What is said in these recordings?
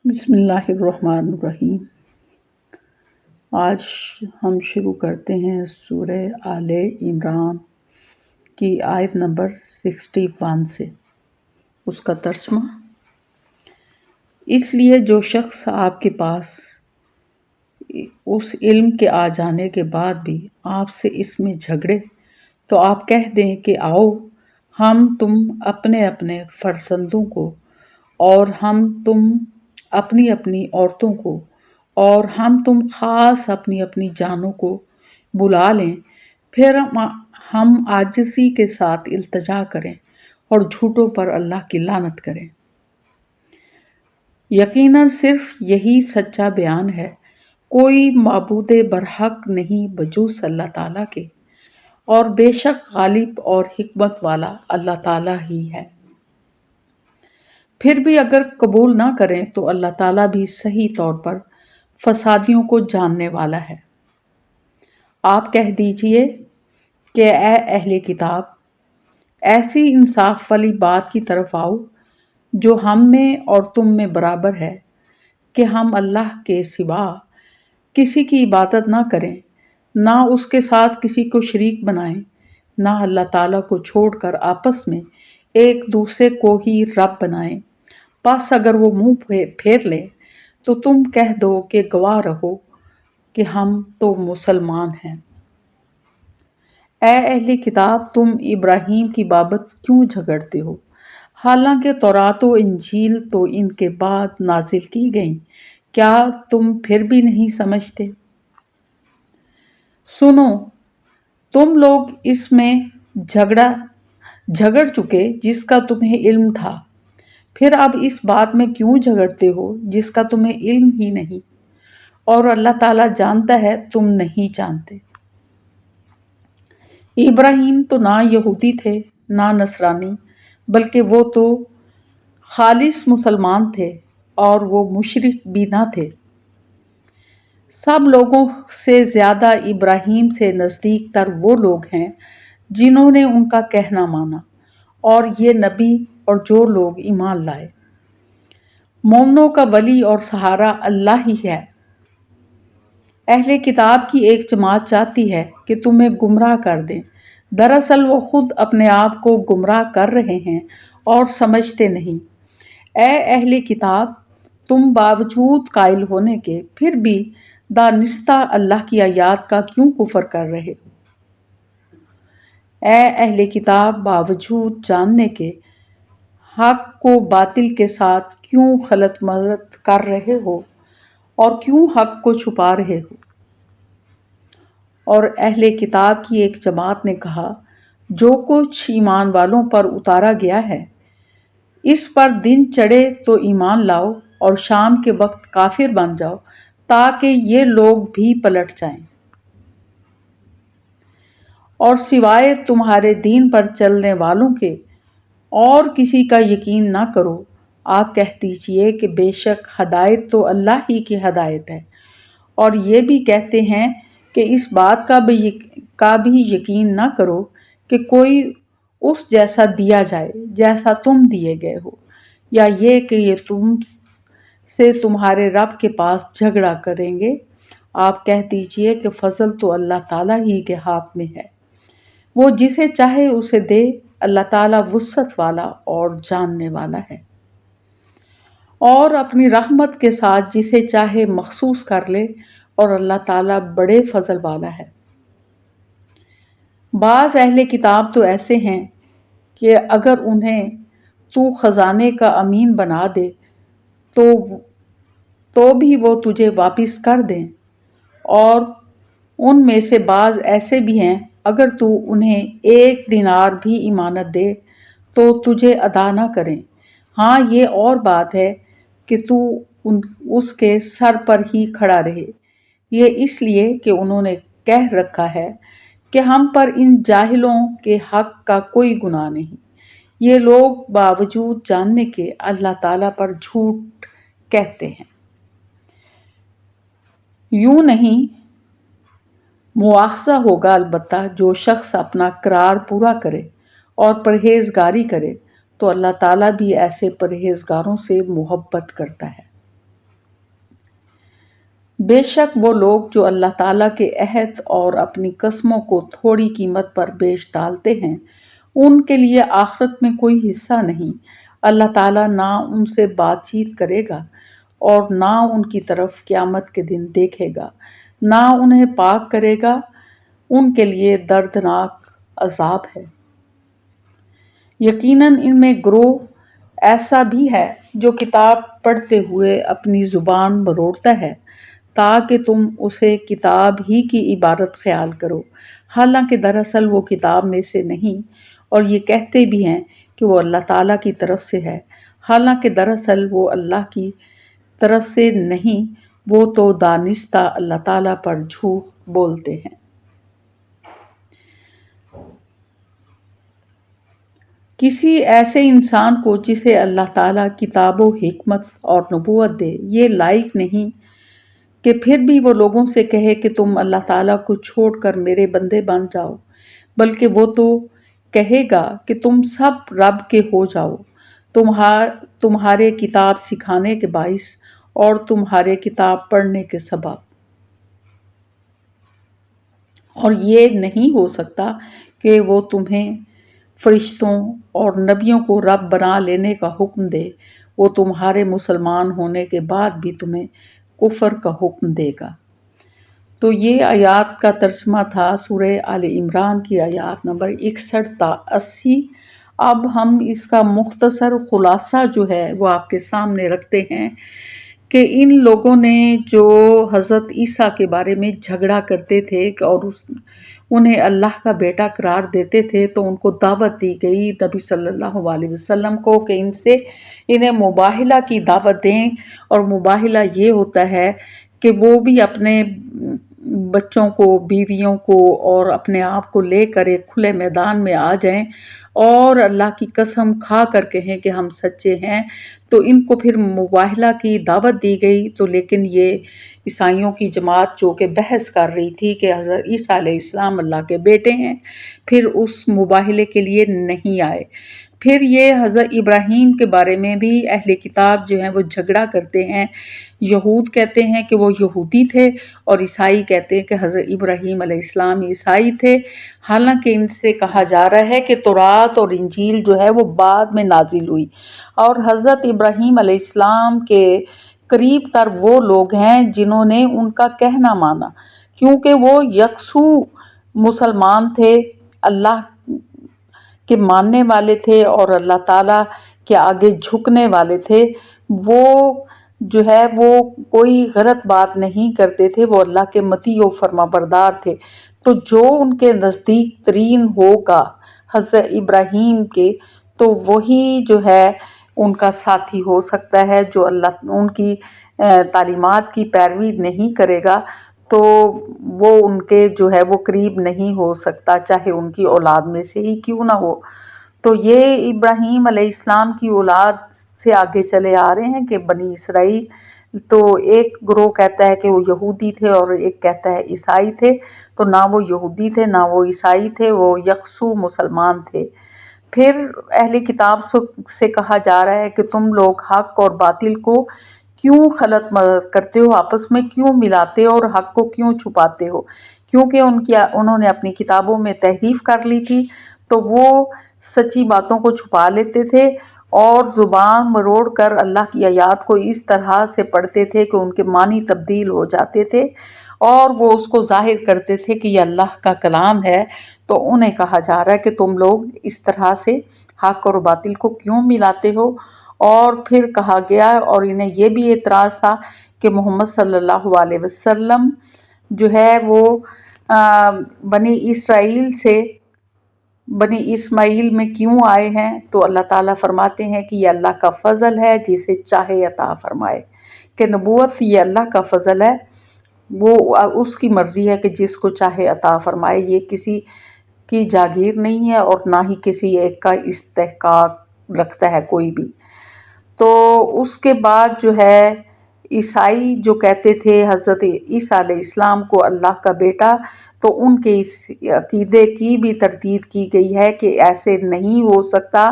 بسم اللہ الرحمن الرحیم۔ آج ہم شروع کرتے ہیں سورہ آل عمران کی آیت نمبر 61 سے۔ اس کا ترجمہ: اس لیے جو شخص آپ کے پاس اس علم کے آ جانے کے بعد بھی آپ سے اس میں جھگڑے تو آپ کہہ دیں کہ آؤ ہم تم اپنے اپنے فرزندوں کو اور ہم تم اپنی اپنی عورتوں کو اور ہم تم خاص اپنی اپنی جانوں کو بلا لیں، پھر ہم عاجزی کے ساتھ التجا کریں اور جھوٹوں پر اللہ کی لعنت کریں۔ یقیناً صرف یہی سچا بیان ہے، کوئی معبود برحق نہیں بجز اللہ تعالیٰ کے، اور بے شک غالب اور حکمت والا اللہ تعالیٰ ہی ہے۔ پھر بھی اگر قبول نہ کریں تو اللہ تعالیٰ بھی صحیح طور پر فسادیوں کو جاننے والا ہے۔ آپ کہہ دیجئے کہ اے اہل کتاب، ایسی انصاف والی بات کی طرف آؤ جو ہم میں اور تم میں برابر ہے کہ ہم اللہ کے سوا کسی کی عبادت نہ کریں، نہ اس کے ساتھ کسی کو شریک بنائیں، نہ اللہ تعالیٰ کو چھوڑ کر آپس میں ایک دوسرے کو ہی رب بنائیں۔ پس اگر وہ منہ پھیر لیں تو تم کہہ دو کہ گواہ رہو کہ ہم تو مسلمان ہیں۔ اے اہل کتاب، تم ابراہیم کی بابت کیوں جھگڑتے ہو، حالانکہ تورات و انجیل تو ان کے بعد نازل کی گئیں، کیا تم پھر بھی نہیں سمجھتے؟ سنو، تم لوگ اس میں جھگڑ چکے جس کا تمہیں علم تھا، پھر اب اس بات میں کیوں جھگڑتے ہو جس کا تمہیں علم ہی نہیں، اور اللہ تعالیٰ جانتا ہے تم نہیں جانتے۔ ابراہیم تو نہ یہودی تھے نہ نصرانی، بلکہ وہ تو خالص مسلمان تھے اور وہ مشرک بھی نہ تھے۔ سب لوگوں سے زیادہ ابراہیم سے نزدیک تر وہ لوگ ہیں جنہوں نے ان کا کہنا مانا، اور یہ نبی اور جو لوگ ایمان لائے۔ مومنوں کا ولی اور سہارا اللہ ہی ہے۔ اہل کتاب کی ایک جماعت چاہتی ہے کہ تمہیں گمراہ کر دیں، دراصل وہ خود اپنے آپ کو گمراہ کر رہے ہیں اور سمجھتے نہیں۔ اے اہل کتاب، تم باوجود قائل ہونے کے پھر بھی دانستہ اللہ کی آیات کا کیوں کفر کر رہے ہو؟ اے اہل کتاب، باوجود جاننے کے حق کو باطل کے ساتھ کیوں خلط ملط کر رہے ہو اور کیوں حق کو چھپا رہے ہو؟ اور اہل کتاب کی ایک جماعت نے کہا، جو کچھ ایمان والوں پر اتارا گیا ہے اس پر دن چڑھے تو ایمان لاؤ اور شام کے وقت کافر بن جاؤ تاکہ یہ لوگ بھی پلٹ جائیں، اور سوائے تمہارے دین پر چلنے والوں کے اور کسی کا یقین نہ کرو۔ آپ کہہ دیجئے کہ بے شک ہدایت تو اللہ ہی کی ہدایت ہے، اور یہ بھی کہتے ہیں کہ اس بات کا بھی یقین نہ کرو کہ کوئی اس جیسا دیا جائے جیسا تم دیے گئے ہو، یا یہ کہ یہ تم سے تمہارے رب کے پاس جھگڑا کریں گے۔ آپ کہہ دیجئے کہ فضل تو اللہ تعالیٰ ہی کے ہاتھ میں ہے، وہ جسے چاہے اسے دے، اللہ تعالیٰ وسعت والا اور جاننے والا ہے، اور اپنی رحمت کے ساتھ جسے چاہے مخصوص کر لے، اور اللہ تعالیٰ بڑے فضل والا ہے۔ بعض اہل کتاب تو ایسے ہیں کہ اگر انہیں تو خزانے کا امین بنا دے تو بھی وہ تجھے واپس کر دیں، اور ان میں سے بعض ایسے بھی ہیں اگر تو انہیں 1 دینار بھی امانت دے تو تجھے ادا نہ کریں۔ ہاں، یہ اور بات ہے کہ تو اس کے سر پر ہی کھڑا رہے، یہ اس لیے کہ انہوں نے کہہ رکھا ہے کہ ہم پر ان جاہلوں کے حق کا کوئی گناہ نہیں۔ یہ لوگ باوجود جاننے کے اللہ تعالیٰ پر جھوٹ کہتے ہیں۔ یوں نہیں، مواخذہ ہوگا البتہ جو شخص اپنا قرار پورا کرے اور پرہیزگاری کرے تو اللہ تعالیٰ بھی ایسے پرہیزگاروں سے محبت کرتا ہے۔ بے شک وہ لوگ جو اللہ تعالیٰ کے عہد اور اپنی قسموں کو تھوڑی قیمت پر بیچ ڈالتے ہیں ان کے لیے آخرت میں کوئی حصہ نہیں۔ اللہ تعالیٰ نہ ان سے بات چیت کرے گا اور نہ ان کی طرف قیامت کے دن دیکھے گا، نہ انہیں پاک کرے گا، ان کے لیے دردناک عذاب ہے۔ یقیناً ان میں گروہ ایسا بھی ہے جو کتاب پڑھتے ہوئے اپنی زبان مروڑتا ہے تاکہ تم اسے کتاب ہی کی عبارت خیال کرو، حالانکہ دراصل وہ کتاب میں سے نہیں، اور یہ کہتے بھی ہیں کہ وہ اللہ تعالیٰ کی طرف سے ہے، حالانکہ دراصل وہ اللہ کی طرف سے نہیں، وہ تو دانستہ اللہ تعالیٰ پر جھوٹ بولتے ہیں۔ کسی ایسے انسان کو جسے اللہ تعالیٰ کتاب و حکمت اور نبوت دے یہ لائق نہیں کہ پھر بھی وہ لوگوں سے کہے کہ تم اللہ تعالیٰ کو چھوڑ کر میرے بندے بن جاؤ، بلکہ وہ تو کہے گا کہ تم سب رب کے ہو جاؤ، تمہارے کتاب سکھانے کے باعث اور تمہارے کتاب پڑھنے کے سبب، اور یہ نہیں ہو سکتا کہ وہ تمہیں فرشتوں اور نبیوں کو رب بنا لینے کا حکم دے، وہ تمہارے مسلمان ہونے کے بعد بھی تمہیں کفر کا حکم دے گا۔ تو یہ آیات کا ترجمہ تھا سورہ آل عمران کی آیات نمبر 61 تا 80۔ اب ہم اس کا مختصر خلاصہ جو ہے وہ آپ کے سامنے رکھتے ہیں کہ ان لوگوں نے جو حضرت عیسیٰ کے بارے میں جھگڑا کرتے تھے اور انہیں اللہ کا بیٹا قرار دیتے تھے، تو ان کو دعوت دی گئی نبی صلی اللہ علیہ وسلم کو کہ انہیں مباہلہ کی دعوت دیں، اور مباہلہ یہ ہوتا ہے کہ وہ بھی اپنے بچوں کو، بیویوں کو اور اپنے آپ کو لے کر ایک کھلے میدان میں آ جائیں اور اللہ کی قسم کھا کر کہیں کہ ہم سچے ہیں۔ تو ان کو پھر مباہلہ کی دعوت دی گئی، تو لیکن یہ عیسائیوں کی جماعت جو کہ بحث کر رہی تھی کہ حضرت عیسیٰ علیہ السلام اللہ کے بیٹے ہیں، پھر اس مباہلے کے لیے نہیں آئے۔ پھر یہ حضرت ابراہیم کے بارے میں بھی اہل کتاب جو ہیں وہ جھگڑا کرتے ہیں۔ یہود کہتے ہیں کہ وہ یہودی تھے اور عیسائی کہتے ہیں کہ حضرت ابراہیم علیہ السلام عیسائی تھے، حالانکہ ان سے کہا جا رہا ہے کہ تورات اور انجیل جو ہے وہ بعد میں نازل ہوئی، اور حضرت ابراہیم علیہ السلام کے قریب تر وہ لوگ ہیں جنہوں نے ان کا کہنا مانا، کیونکہ وہ یکسو مسلمان تھے، اللہ کے ماننے والے تھے اور اللہ تعالیٰ کے آگے جھکنے والے تھے۔ وہ جو ہے وہ کوئی غلط بات نہیں کرتے تھے، وہ اللہ کے مطیع و فرما بردار تھے۔ تو جو ان کے نزدیک ترین ہوگا حضرت ابراہیم کے، تو وہی جو ہے ان کا ساتھی ہو سکتا ہے۔ جو ان کی تعلیمات کی پیروی نہیں کرے گا تو وہ ان کے جو ہے وہ قریب نہیں ہو سکتا، چاہے ان کی اولاد میں سے ہی کیوں نہ ہو۔ تو یہ ابراہیم علیہ السلام کی اولاد سے آگے چلے آ رہے ہیں کہ بنی اسرائیل، تو ایک گروہ کہتا ہے کہ وہ یہودی تھے اور ایک کہتا ہے عیسائی تھے، تو نہ وہ یہودی تھے نہ وہ عیسائی تھے، وہ یکسو مسلمان تھے۔ پھر اہل کتاب سے کہا جا رہا ہے کہ تم لوگ حق اور باطل کو کیوں خلط ملط کرتے ہو، آپس میں کیوں ملاتے ہو اور حق کو کیوں چھپاتے ہو، کیونکہ انہوں نے اپنی کتابوں میں تحریف کر لی تھی، تو وہ سچی باتوں کو چھپا لیتے تھے اور زبان مروڑ کر اللہ کی آیات کو اس طرح سے پڑھتے تھے کہ ان کے معنی تبدیل ہو جاتے تھے اور وہ اس کو ظاہر کرتے تھے کہ یہ اللہ کا کلام ہے۔ تو انہیں کہا جا رہا ہے کہ تم لوگ اس طرح سے حق اور باطل کو کیوں ملاتے ہو، اور پھر کہا گیا، اور انہیں یہ بھی اعتراض تھا کہ محمد صلی اللہ علیہ وسلم جو ہے وہ بنی اسماعیل میں کیوں آئے ہیں، تو اللہ تعالیٰ فرماتے ہیں کہ یہ اللہ کا فضل ہے جسے چاہے عطا فرمائے، کہ نبوت یہ اللہ کا فضل ہے، وہ اس کی مرضی ہے کہ جس کو چاہے عطا فرمائے، یہ کسی کی جاگیر نہیں ہے اور نہ ہی کسی ایک کا استحقاق رکھتا ہے کوئی بھی۔ تو اس کے بعد جو ہے عیسائی جو کہتے تھے حضرت عیسیٰ علیہ السلام کو اللہ کا بیٹا، تو ان کے اس عقیدے کی بھی تردید کی گئی ہے کہ ایسے نہیں ہو سکتا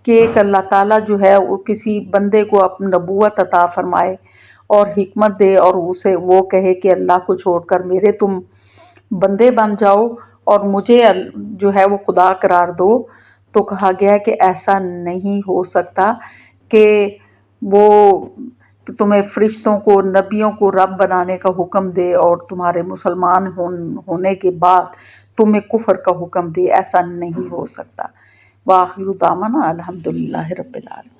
کہ ایک اللہ تعالیٰ جو ہے وہ کسی بندے کو اپنی نبوت عطا فرمائے اور حکمت دے اور اسے وہ کہے کہ اللہ کو چھوڑ کر میرے تم بندے بن جاؤ اور مجھے جو ہے وہ خدا قرار دو، تو کہا گیا کہ ایسا نہیں ہو سکتا کہ وہ تمہیں فرشتوں کو، نبیوں کو رب بنانے کا حکم دے اور تمہارے مسلمان ہونے کے بعد تمہیں کفر کا حکم دے، ایسا نہیں ہو سکتا۔ وآخر دعوانا الحمدللہ رب العالمین۔